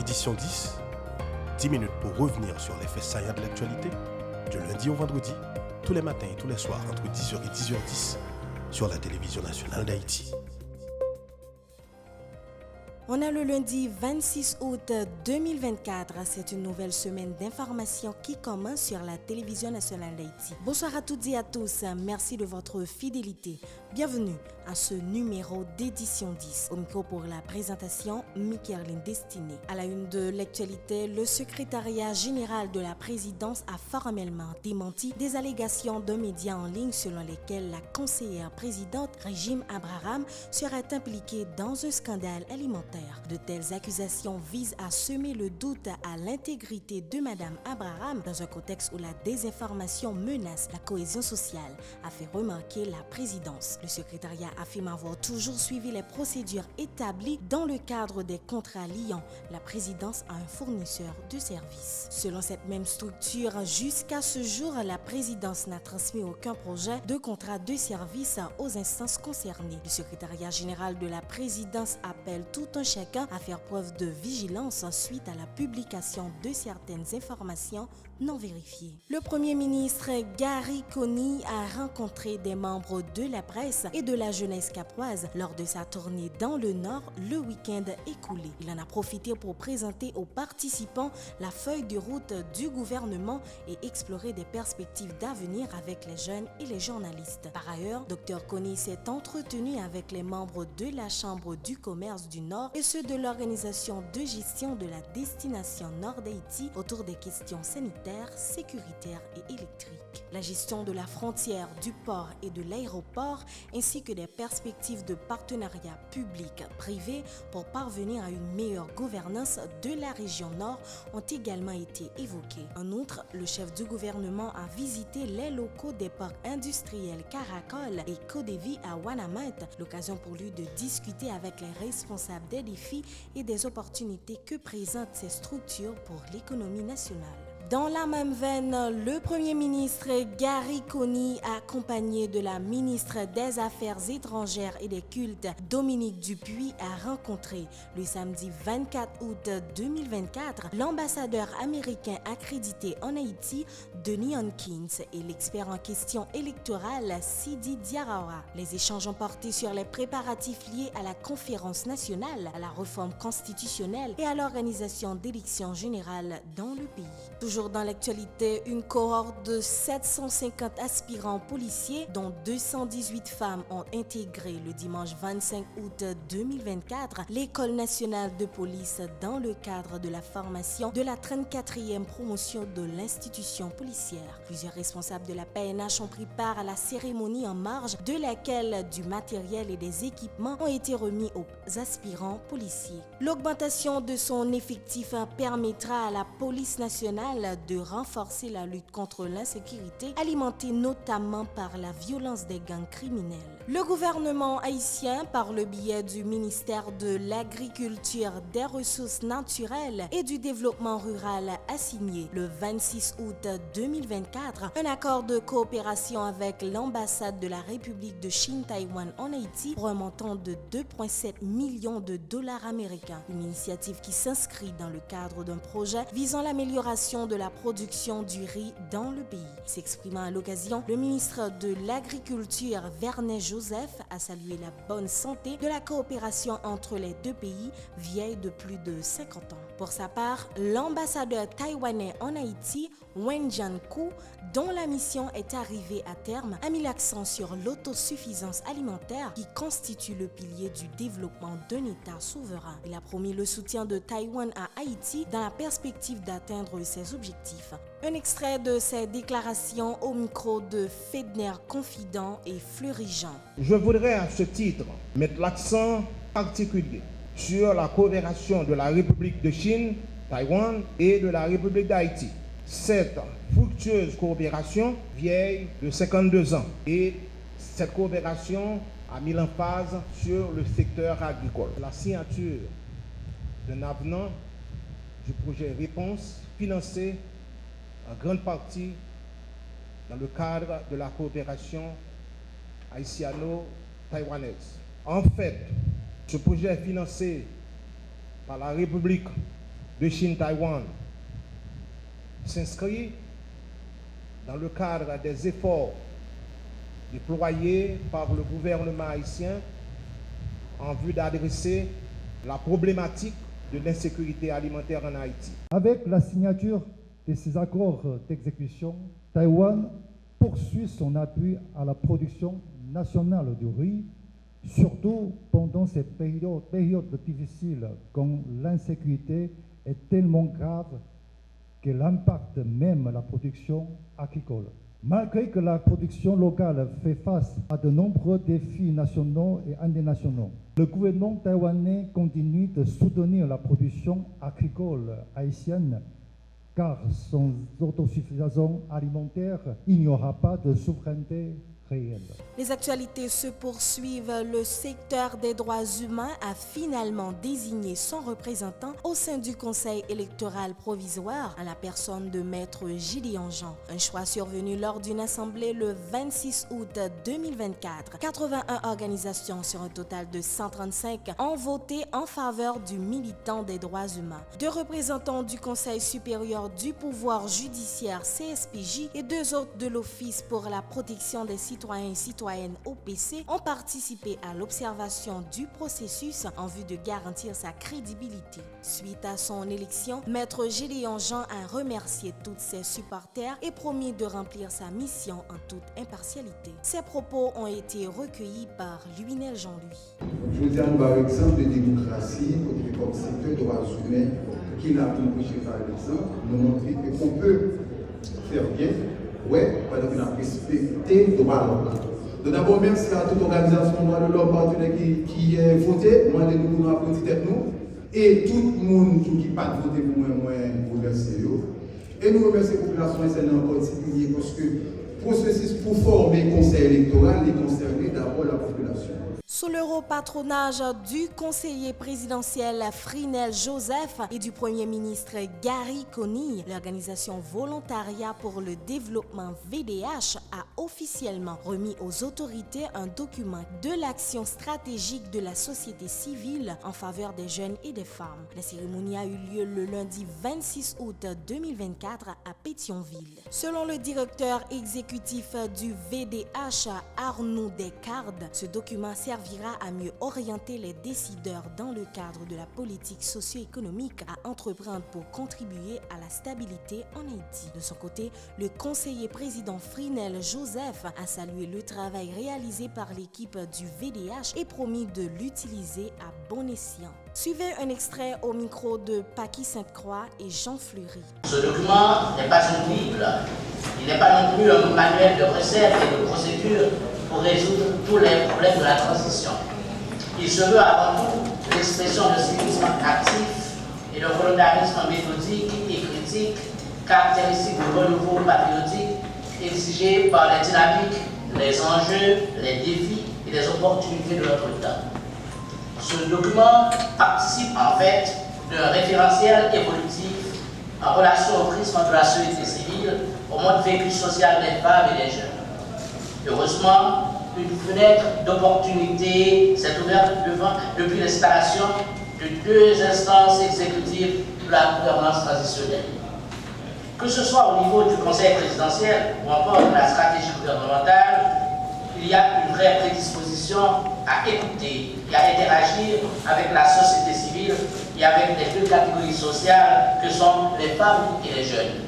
Édition 10, 10 minutes pour revenir sur les faits saillants de l'actualité, du lundi au vendredi, tous les matins et tous les soirs entre 10h et 10h10 sur la télévision nationale d'Haïti. On a le lundi 26 août 2024. C'est une nouvelle semaine d'information qui commence sur la télévision nationale d'Haïti. Bonsoir à toutes et à tous. Merci de votre fidélité. Bienvenue à ce numéro d'édition 10. Au micro pour la présentation, Michaeline Destiné. À la une de l'actualité, le secrétariat général de la présidence a formellement démenti des allégations d'un média en ligne selon lesquelles la conseillère présidente Régime Abraham serait impliquée dans un scandale alimentaire. De telles accusations visent à semer le doute à l'intégrité de Madame Abraham dans un contexte où la désinformation menace la cohésion sociale, a fait remarquer la présidence. Le secrétariat affirme avoir toujours suivi les procédures établies dans le cadre des contrats liant la présidence à un fournisseur de services. Selon cette même structure, jusqu'à ce jour, la présidence n'a transmis aucun projet de contrat de service aux instances concernées. Le secrétariat général de la présidence appelle tout un chacun à faire preuve de vigilance suite à la publication de certaines informations non vérifiées. Le Premier ministre Gary Coney a rencontré des membres de la presse et de la jeunesse capoise lors de sa tournée dans le Nord le week-end écoulé. Il en a profité pour présenter aux participants la feuille de route du gouvernement et explorer des perspectives d'avenir avec les jeunes et les journalistes. Par ailleurs, Dr Coney s'est entretenu avec les membres de la Chambre du commerce du Nord et ceux de l'organisation de gestion de la destination Nord d'Haïti autour des questions sanitaires, sécuritaires et électriques. La gestion de la frontière, du port et de l'aéroport ainsi que des perspectives de partenariat public-privé pour parvenir à une meilleure gouvernance de la région Nord ont également été évoquées. En outre, le chef du gouvernement a visité les locaux des parcs industriels Caracol et Codevi à Wanamate, l'occasion pour lui de discuter avec les responsables des défis et des opportunités que présentent ces structures pour l'économie nationale. Dans la même veine, le Premier ministre Gary Coney, accompagné de la ministre des Affaires étrangères et des cultes Dominique Dupuis, a rencontré le samedi 24 août 2024 l'ambassadeur américain accrédité en Haïti, Denis Hankins, et l'expert en questions électorales, Sidi Diarra. Les échanges ont porté sur les préparatifs liés à la conférence nationale, à la réforme constitutionnelle et à l'organisation d'élections générales dans le pays. Toujours dans l'actualité, une cohorte de 750 aspirants policiers, dont 218 femmes, ont intégré le dimanche 25 août 2024 l'École nationale de police dans le cadre de la formation de la 34e promotion de l'institution policière. Plusieurs responsables de la PNH ont pris part à la cérémonie en marge de laquelle du matériel et des équipements ont été remis aux aspirants policiers. L'augmentation de son effectif permettra à la police nationale de renforcer la lutte contre l'insécurité, alimentée notamment par la violence des gangs criminels. Le gouvernement haïtien, par le biais du ministère de l'Agriculture, des Ressources naturelles et du Développement rural, a signé le 26 août 2024 un accord de coopération avec l'ambassade de la République de Chine-Taïwan en Haïti pour un montant de 2,7 millions de dollars américains. Une initiative qui s'inscrit dans le cadre d'un projet visant l'amélioration de la production du riz dans le pays. S'exprimant à l'occasion, le ministre de l'Agriculture, Vernet Joseph, a salué la bonne santé de la coopération entre les deux pays, vieille de plus de 50 ans. Pour sa part, l'ambassadeur taïwanais en Haïti, Wen Jianku, dont la mission est arrivée à terme, a mis l'accent sur l'autosuffisance alimentaire qui constitue le pilier du développement d'un État souverain. Il a promis le soutien de Taïwan à Haïti dans la perspective d'atteindre ses objectifs. Un extrait de ses déclarations au micro de Fedner Confident et Fleury-Jean. Je voudrais à ce titre mettre l'accent particulier sur la coopération de la République de Chine, Taïwan et de la République d'Haïti. Cette fructueuse coopération vieille de 52 ans et cette coopération a mis l'emphase sur le secteur agricole. La signature d'un avenant du projet Réponse financé en grande partie dans le cadre de la coopération haïtiano-taïwanaise. En fait, ce projet est financé par la République de Chine-Taïwan s'inscrit dans le cadre des efforts déployés par le gouvernement haïtien en vue d'adresser la problématique de l'insécurité alimentaire en Haïti. Avec la signature de ces accords d'exécution, Taïwan poursuit son appui à la production nationale du riz, surtout pendant ces périodes difficiles quand l'insécurité est tellement grave qu'elle impacte même la production agricole. Malgré que la production locale fait face à de nombreux défis nationaux et internationaux, le gouvernement taïwanais continue de soutenir la production agricole haïtienne car sans autosuffisance alimentaire, il n'y aura pas de souveraineté réelle. Les actualités se poursuivent. Le secteur des droits humains a finalement désigné son représentant au sein du Conseil électoral provisoire à la personne de Maître Gideon Jean. Un choix survenu lors d'une assemblée le 26 août 2024. 81 organisations sur un total de 135 ont voté en faveur du militant des droits humains. 2 représentants du Conseil supérieur du pouvoir judiciaire CSPJ et 2 autres de l'Office pour la protection des citoyens et citoyennes OPC ont participé à l'observation du processus en vue de garantir sa crédibilité. Suite à son élection, Maître Gideon Jean a remercié tous ses supporters et promis de remplir sa mission en toute impartialité. Ses propos ont été recueillis par Luinel Jean-Louis. Je vous tiens par exemple de démocratie, comme secteur de droits humains, qui n'a pas empêché par exemple, nous montrer qu'on peut faire bien. Oui, parce qu'on a respecté le droit de l'homme. Donc d'abord, merci à toute organisation droit de l'homme partenaire qui est voté. Moi, nous avons applaudi nous. Et tout le monde qui n'a pas voté pour moi, vous remerciez. Et nous remercions la population haïtienne en particulier parce que le processus pour former le conseil électoral est concerné d'abord la population. Sous le haut patronage du conseiller présidentiel Frinel Joseph et du premier ministre Gary Conille, l'organisation Volontariat pour le développement VDH a officiellement remis aux autorités un document de l'action stratégique de la société civile en faveur des jeunes et des femmes. La cérémonie a eu lieu le lundi 26 août 2024 à Pétionville. Selon le directeur exécutif du VDH, Arnaud Descartes, ce document servira à mieux orienter les décideurs dans le cadre de la politique socio-économique à entreprendre pour contribuer à la stabilité en Haïti. De son côté, le conseiller président Frinel Joseph a salué le travail réalisé par l'équipe du VDH et promis de l'utiliser à bon escient. Suivez un extrait au micro de Paki Sainte-Croix et Jean Fleury. Ce document n'est pas une Bible, il n'est pas non plus un manuel de recettes et de procédures pour résoudre tous les problèmes de la transition. Il se veut avant tout l'expression de civisme actif et de volontarisme méthodique et critique, caractéristique du renouveau patriotique exigé par les dynamiques, les enjeux, les défis et les opportunités de notre temps. Ce document participe en fait d'un référentiel évolutif en relation au prisme de la société civile, au mode vécu social des femmes et des jeunes. Heureusement, une fenêtre d'opportunité s'est ouverte depuis l'installation de 2 instances exécutives de la gouvernance transitionnelle. Que ce soit au niveau du Conseil présidentiel ou encore de la stratégie gouvernementale, il y a une vraie prédisposition à écouter et à interagir avec la société civile et avec les 2 catégories sociales que sont les femmes et les jeunes.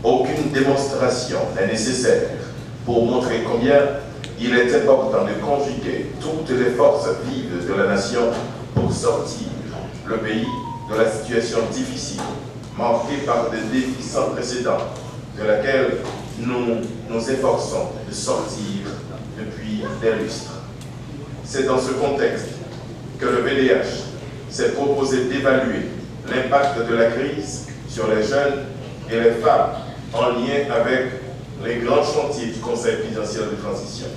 Aucune démonstration n'est nécessaire pour montrer combien il est important de conjuguer toutes les forces vives de la nation pour sortir le pays de la situation difficile, marquée par des défis sans précédent, de laquelle nous nous efforçons de sortir depuis des lustres. C'est dans ce contexte que le VDH s'est proposé d'évaluer l'impact de la crise sur les jeunes et les femmes en lien avec les grands chantiers du Conseil présidentiel de transition.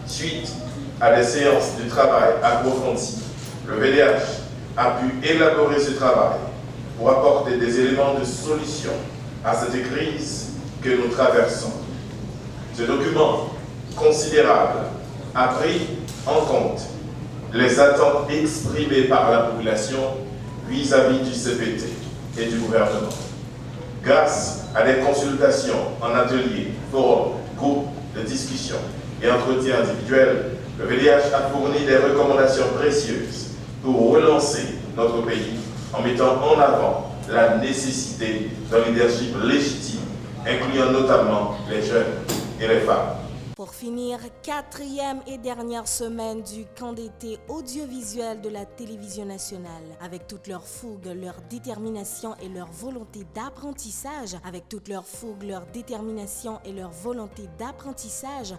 Suite à des séances de travail approfondies, le VDH a pu élaborer ce travail pour apporter des éléments de solution à cette crise que nous traversons. Ce document considérable a pris en compte les attentes exprimées par la population vis-à-vis du CPT. et du gouvernement. Grâce à des consultations en ateliers, forums, groupes de discussion et entretiens individuels, le VDH a fourni des recommandations précieuses pour relancer notre pays en mettant en avant la nécessité d'un leadership légitime, incluant notamment les jeunes et les femmes. Pour finir, 4e et dernière semaine du camp d'été audiovisuel de la télévision nationale. Avec toute leur fougue, leur détermination et leur volonté d'apprentissage,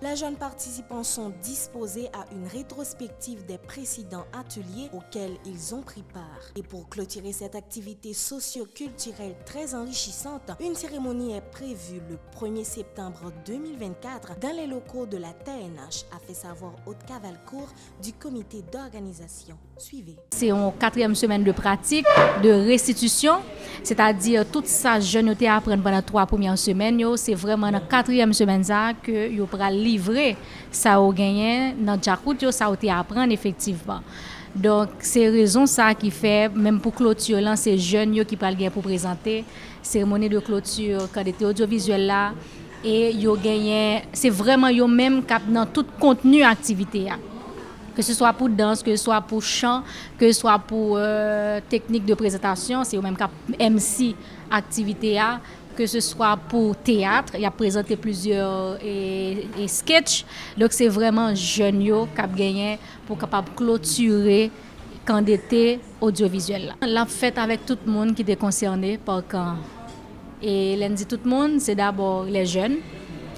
les jeunes participants sont disposés à une rétrospective des précédents ateliers auxquels ils ont pris part. Et pour clôturer cette activité socio-culturelle très enrichissante, une cérémonie est prévue le 1er septembre 2024 dans les locaux de la TNH, a fait savoir Aude Cavalcourt du comité d'organisation. Suivez. C'est une 4e semaine de pratique, de restitution, c'est-à-dire tout ça jeunes ont appris pendant 3 premières semaines. C'est vraiment dans la 4e semaine que vous pourrez livrer ça au gagné dans Djakout, ça a apprendre effectivement. Donc c'est raison ça qui fait même pour clôture là, c'est jeunes qui parlent pour présenter cérémonie de clôture quand était audiovisuel là. Et yo gagné, c'est vraiment yo même cap dans tout contenu activité, que ce soit pour danse, que ce soit pour chant, que ce soit pour technique de présentation, c'est yo même cap MC activité, que ce soit pour théâtre, il a présenté plusieurs sketchs. Donc c'est vraiment jeune yo cap gagné pour capable clôturer camp d'été audiovisuel. La fête avec tout le monde qui est concerné par camp. Et lundi tout le monde, c'est d'abord les jeunes,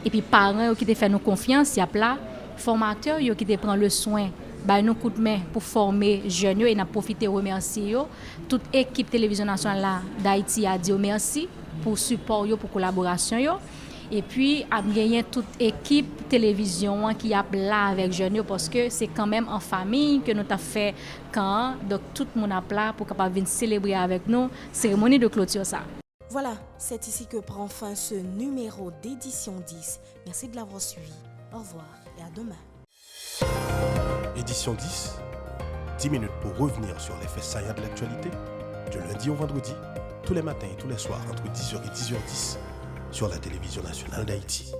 et puis parents qui te font nous confiance, il y a là, formateurs qui te prennent le soin, bah nous coup de main pour former jeunes et n'a profité remercier toute équipe télévision nationale d'Haïti a dit merci pour support pour collaboration et puis a gagné toute équipe télévision qui a là avec jeunes parce que c'est quand même en famille que nous t'a fait quand donc tout le monde a là pour capable venir célébrer avec nous cérémonie de clôture ça. Voilà, c'est ici que prend fin ce numéro d'édition 10. Merci de l'avoir suivi. Au revoir et à demain. Édition 10, 10 minutes pour revenir sur les faits saillants de l'actualité, du lundi au vendredi, tous les matins et tous les soirs entre 10h et 10h10 sur la télévision nationale d'Haïti.